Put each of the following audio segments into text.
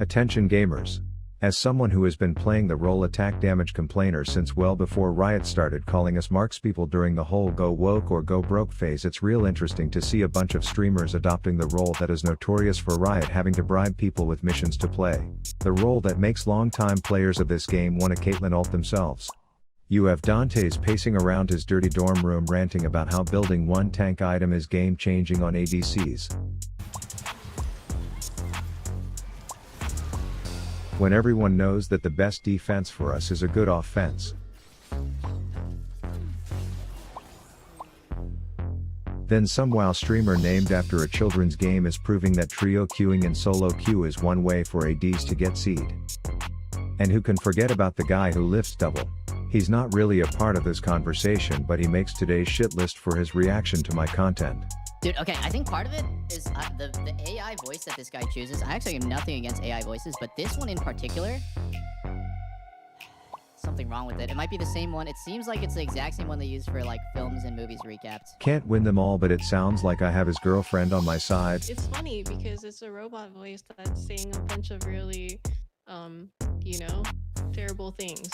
Attention gamers. As someone who has been playing the role attack damage complainer since well before Riot started calling us markspeople during the whole go woke or go broke phase, it's real interesting to see a bunch of streamers adopting the role that is notorious for Riot having to bribe people with missions to play. The role that makes longtime players of this game want a Caitlyn ult themselves. You have Dante's pacing around his dirty dorm room ranting about how building one tank item is game changing on ADCs. When everyone knows that the best defense for us is a good offense. Then some WoW streamer named after a children's game is proving that trio queuing and solo queue is one way for ADs to get seed. And who can forget about the guy who lifts double? He's not really a part of this conversation, but he makes today's shit list for his reaction to my content. Dude, okay, I think part of it is the AI voice that this guy chooses. I actually have nothing against AI voices, but this one in particular, something wrong with it. It might be the same one. It seems like it's the exact same one they use for like films and movies recaps. Can't win them all, but it sounds like I have his girlfriend on my side. It's funny because it's a robot voice that's saying a bunch of really, you know, terrible things.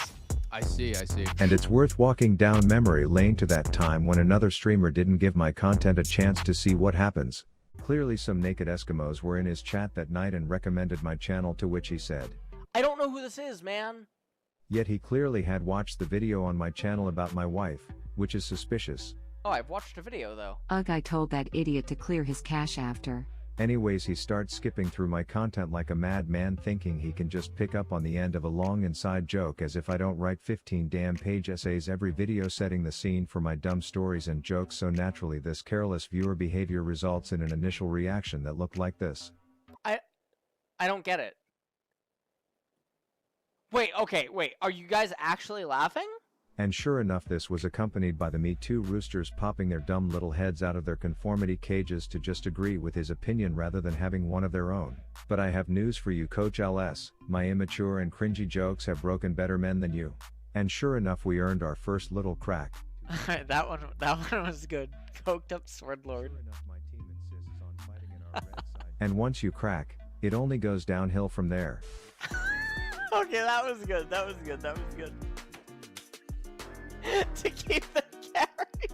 I see. And it's worth walking down memory lane to that time when another streamer didn't give my content a chance to see what happens. Clearly some naked Eskimos were in his chat that night and recommended my channel, to which he said, I don't know who this is, man. Yet he clearly had watched the video on my channel about my wife, which is suspicious. Oh, I've watched a video though. Ugh, I told that idiot to clear his cache after. Anyways, he starts skipping through my content like a madman, thinking he can just pick up on the end of a long inside joke, as if I don't write 15 damn page essays every video setting the scene for my dumb stories and jokes. So naturally this careless viewer behavior results in an initial reaction that looked like this. I don't get it. Wait, are you guys actually laughing? And sure enough, this was accompanied by the Me Too roosters popping their dumb little heads out of their conformity cages to just agree with his opinion rather than having one of their own. But I have news for you, Coach LS, my immature and cringy jokes have broken better men than you. And sure enough, we earned our first little crack. that one was good. Coked up sword lord. And once you crack, it only goes downhill from there. Okay, that was good. To keep the carry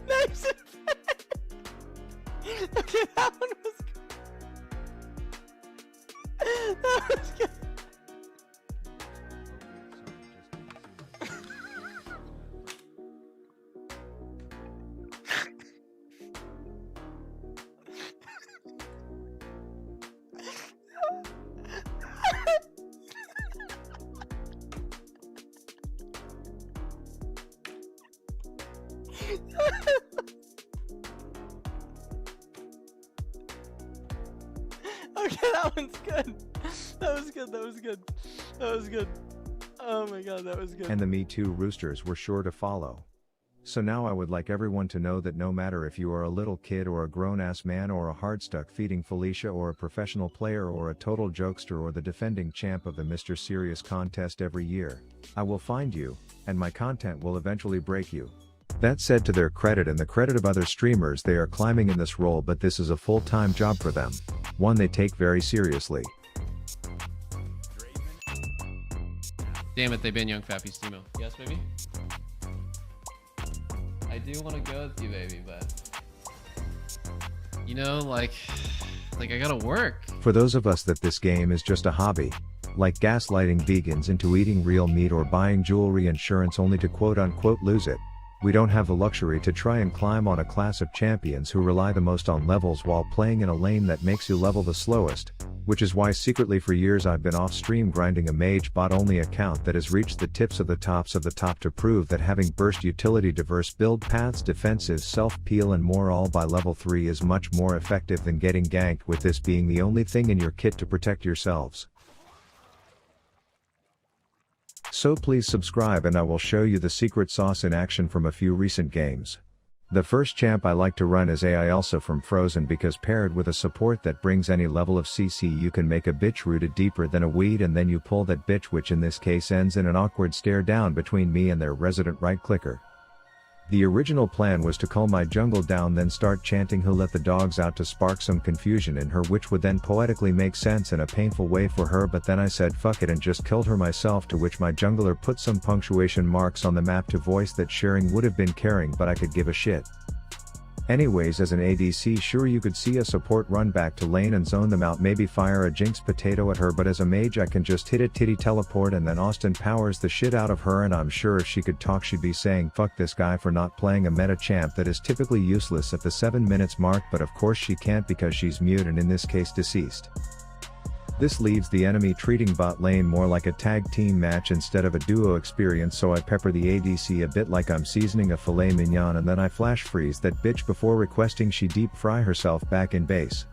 nice and fat. Okay, that one was good. That was good. Okay, that one's good. That was good. Oh my god, that was good. And the Me Too roosters were sure to follow. So now I would like everyone to know that no matter if you are a little kid or a grown-ass man or a hardstuck feeding Felicia or a professional player or a total jokester or the defending champ of the Mr. Serious contest every year, I will find you, and my content will eventually break you. That said, to their credit and the credit of other streamers, they are climbing in this role, but this is a full-time job for them. One they take very seriously. Damn it, they ban Young Fappy Steamo. Yes, baby? I do want to go with you, baby, but... You know, like I gotta work. For those of us that this game is just a hobby, like gaslighting vegans into eating real meat or buying jewelry insurance only to quote-unquote lose it, we don't have the luxury to try and climb on a class of champions who rely the most on levels while playing in a lane that makes you level the slowest, which is why secretly for years I've been off stream grinding a mage bot only account that has reached the tips of the tops of the top to prove that having burst utility, diverse build paths, defensive self-peel and more all by level 3 is much more effective than getting ganked, with this being the only thing in your kit to protect yourselves. So please subscribe and I will show you the secret sauce in action from a few recent games. The first champ I like to run is AI Elsa from Frozen, because paired with a support that brings any level of CC you can make a bitch rooted deeper than a weed, and then you pull that bitch, which in this case ends in an awkward stare down between me and their resident right clicker. The original plan was to calm my jungle down, then start chanting "who let the dogs out" to spark some confusion in her, which would then poetically make sense in a painful way for her, but then I said fuck it and just killed her myself, to which my jungler put some punctuation marks on the map to voice that sharing would have been caring, but I could give a shit. Anyways, as an ADC, sure, you could see a support run back to lane and zone them out, maybe fire a jinx potato at her, but as a mage I can just hit a titty teleport and then Austin powers the shit out of her, and I'm sure if she could talk she'd be saying fuck this guy for not playing a meta champ that is typically useless at the 7 minutes mark, but of course she can't because she's mute and in this case deceased. This leaves the enemy treating bot lane more like a tag team match instead of a duo experience, so I pepper the ADC a bit like I'm seasoning a filet mignon, and then I flash freeze that bitch before requesting she deep fry herself back in base.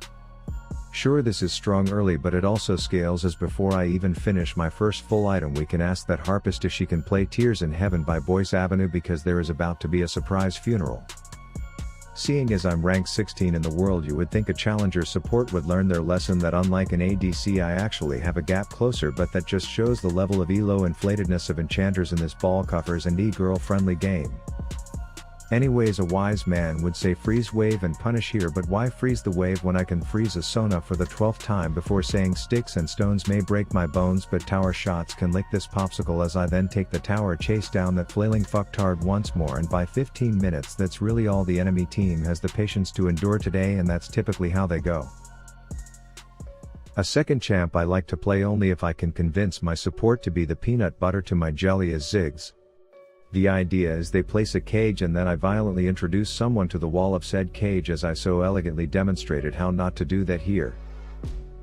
Sure, this is strong early, but it also scales, as before I even finish my first full item we can ask that harpist if she can play Tears in Heaven by Boyce Avenue, because there is about to be a surprise funeral. Seeing as I'm ranked 16 in the world, you would think a challenger support would learn their lesson that unlike an ADC I actually have a gap closer, but that just shows the level of elo inflatedness of enchanters in this ball cuffers and e-girl friendly game. Anyways, a wise man would say freeze wave and punish here, but why freeze the wave when I can freeze a Sona for the 12th time before saying sticks and stones may break my bones but tower shots can lick this popsicle, as I then take the tower chase down that flailing fucktard once more, and by 15 minutes that's really all the enemy team has the patience to endure today, and that's typically how they go. A second champ I like to play only if I can convince my support to be the peanut butter to my jelly is Ziggs. The idea is they place a cage and then I violently introduce someone to the wall of said cage, as I so elegantly demonstrated how not to do that here.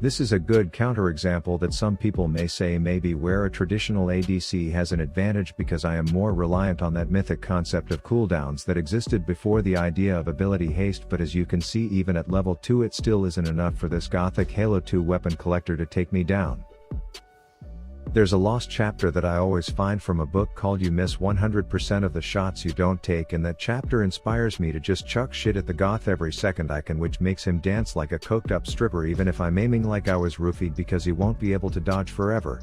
This is a good counterexample that some people may say may be where a traditional ADC has an advantage, because I am more reliant on that mythic concept of cooldowns that existed before the idea of ability haste, but as you can see, even at level 2 it still isn't enough for this gothic Halo 2 weapon collector to take me down. There's a lost chapter that I always find from a book called You Miss 100% of the Shots You Don't Take, and that chapter inspires me to just chuck shit at the goth every second I can, which makes him dance like a coked up stripper even if I'm aiming like I was roofied, because he won't be able to dodge forever.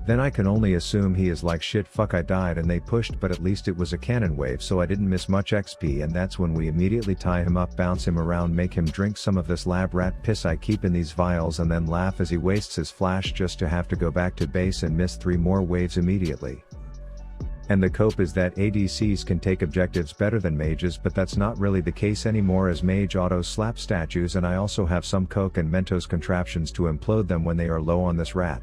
Then I can only assume he is like shit, fuck I died and they pushed, but at least it was a cannon wave so I didn't miss much XP, and that's when we immediately tie him up, bounce him around, make him drink some of this lab rat piss I keep in these vials, and then laugh as he wastes his flash just to have to go back to base and miss 3 more waves immediately. And the cope is that ADCs can take objectives better than mages, but that's not really the case anymore, as mage auto slap statues, and I also have some coke and Mentos contraptions to implode them when they are low on this rat.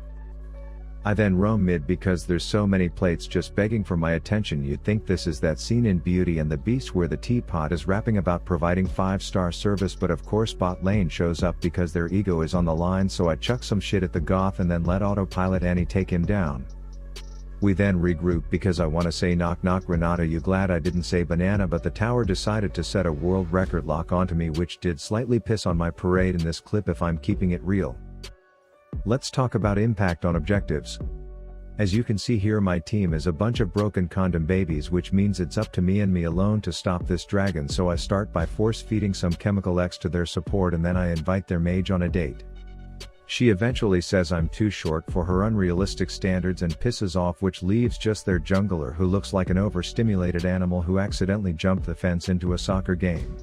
I then roam mid because there's so many plates just begging for my attention. You'd think this is that scene in Beauty and the Beast where the teapot is rapping about providing 5-star service, but of course bot lane shows up because their ego is on the line, so I chuck some shit at the goth and then let autopilot Annie take him down. We then regroup because I wanna say knock knock Renata, you glad I didn't say banana, but the tower decided to set a world record lock onto me, which did slightly piss on my parade in this clip if I'm keeping it real. Let's talk about impact on objectives. As you can see here, my team is a bunch of broken condom babies, which means it's up to me and me alone to stop this dragon, so I start by force feeding some chemical X to their support and then I invite their mage on a date. She eventually says I'm too short for her unrealistic standards and pisses off, which leaves just their jungler, who looks like an overstimulated animal who accidentally jumped the fence into a soccer game.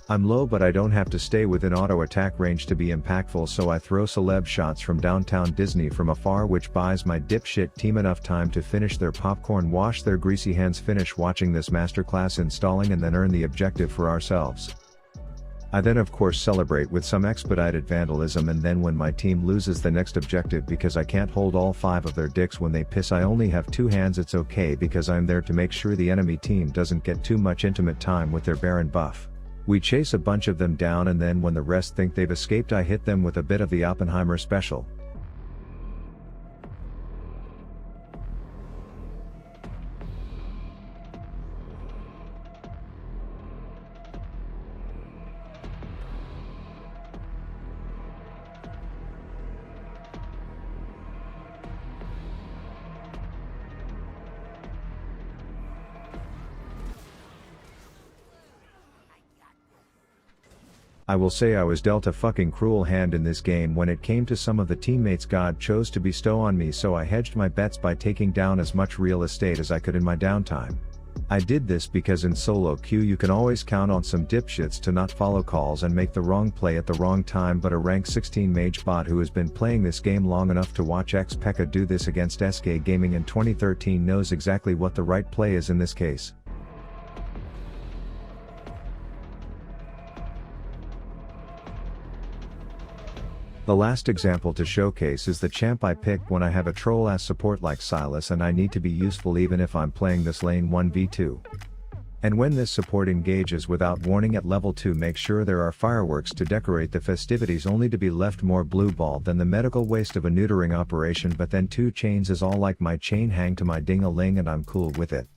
I'm low, but I don't have to stay within auto attack range to be impactful, so I throw celeb shots from downtown Disney from afar, which buys my dipshit team enough time to finish their popcorn, wash their greasy hands, finish watching this masterclass installing, and then earn the objective for ourselves. I then of course celebrate with some expedited vandalism, and then when my team loses the next objective because I can't hold all 5 of their dicks when they piss, I only have 2 hands. It's okay because I'm there to make sure the enemy team doesn't get too much intimate time with their Baron buff. We chase a bunch of them down, and then when the rest think they've escaped, I hit them with a bit of the Oppenheimer special. I will say I was dealt a fucking cruel hand in this game when it came to some of the teammates God chose to bestow on me, so I hedged my bets by taking down as much real estate as I could in my downtime. I did this because in solo queue you can always count on some dipshits to not follow calls and make the wrong play at the wrong time, but a rank 16 mage bot who has been playing this game long enough to watch X-Pekka do this against SK Gaming in 2013 knows exactly what the right play is in this case. The last example to showcase is the champ I picked when I have a troll-ass support like Silas and I need to be useful even if I'm playing this lane 1v2. And when this support engages without warning at level 2, make sure there are fireworks to decorate the festivities, only to be left more blue-balled than the medical waste of a neutering operation, but then 2 chains is all like my chain hang to my ding-a-ling and I'm cool with it.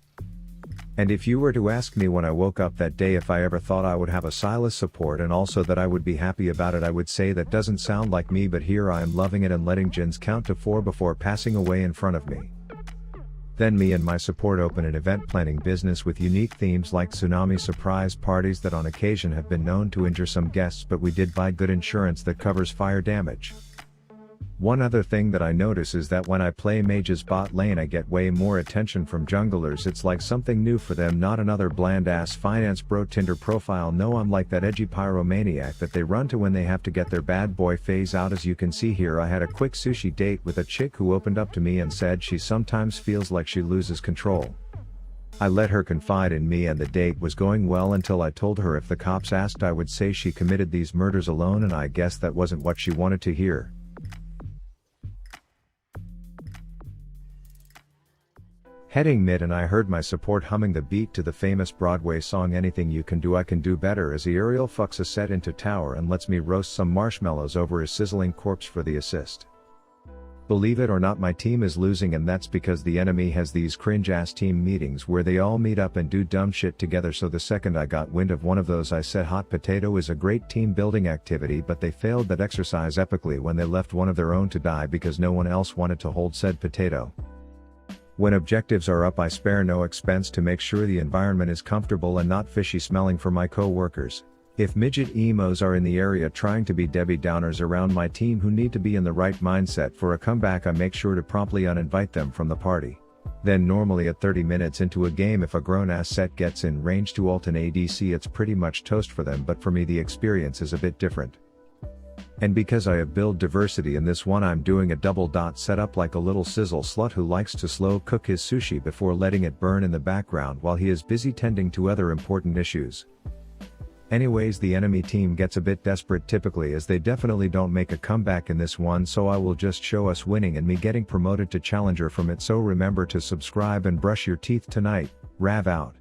And if you were to ask me when I woke up that day if I ever thought I would have a Silas support and also that I would be happy about it, I would say that doesn't sound like me, but here I am loving it and letting gens count to 4 before passing away in front of me. Then me and my support open an event planning business with unique themes like tsunami surprise parties that on occasion have been known to injure some guests, but we did buy good insurance that covers fire damage. One other thing that I notice is that when I play mage's bot lane I get way more attention from junglers. It's like something new for them, not another bland ass finance bro Tinder profile. No, I'm like that edgy pyromaniac that they run to when they have to get their bad boy phase out. As you can see here, I had a quick sushi date with a chick who opened up to me and said she sometimes feels like she loses control. I let her confide in me and the date was going well until I told her if the cops asked I would say she committed these murders alone, and I guess that wasn't what she wanted to hear. Heading mid and I heard my support humming the beat to the famous Broadway song Anything You Can Do I Can Do Better as the aerial fucks a set into tower and lets me roast some marshmallows over his sizzling corpse for the assist. Believe it or not, my team is losing, and that's because the enemy has these cringe ass team meetings where they all meet up and do dumb shit together. So the second I got wind of one of those I said hot potato is a great team building activity, but they failed that exercise epically when they left one of their own to die because no one else wanted to hold said potato. When objectives are up I spare no expense to make sure the environment is comfortable and not fishy smelling for my co-workers. If midget emos are in the area trying to be Debbie Downers around my team who need to be in the right mindset for a comeback, I make sure to promptly uninvite them from the party. Then normally at 30 minutes into a game, if a grown-ass set gets in range to ult an ADC, it's pretty much toast for them, but for me the experience is a bit different. And because I have build diversity in this one, I'm doing a double dot setup like a little sizzle slut who likes to slow cook his sushi before letting it burn in the background while he is busy tending to other important issues. Anyways, the enemy team gets a bit desperate typically, as they definitely don't make a comeback in this one, so I will just show us winning and me getting promoted to challenger from it. So remember to subscribe and brush your teeth tonight. Rav out.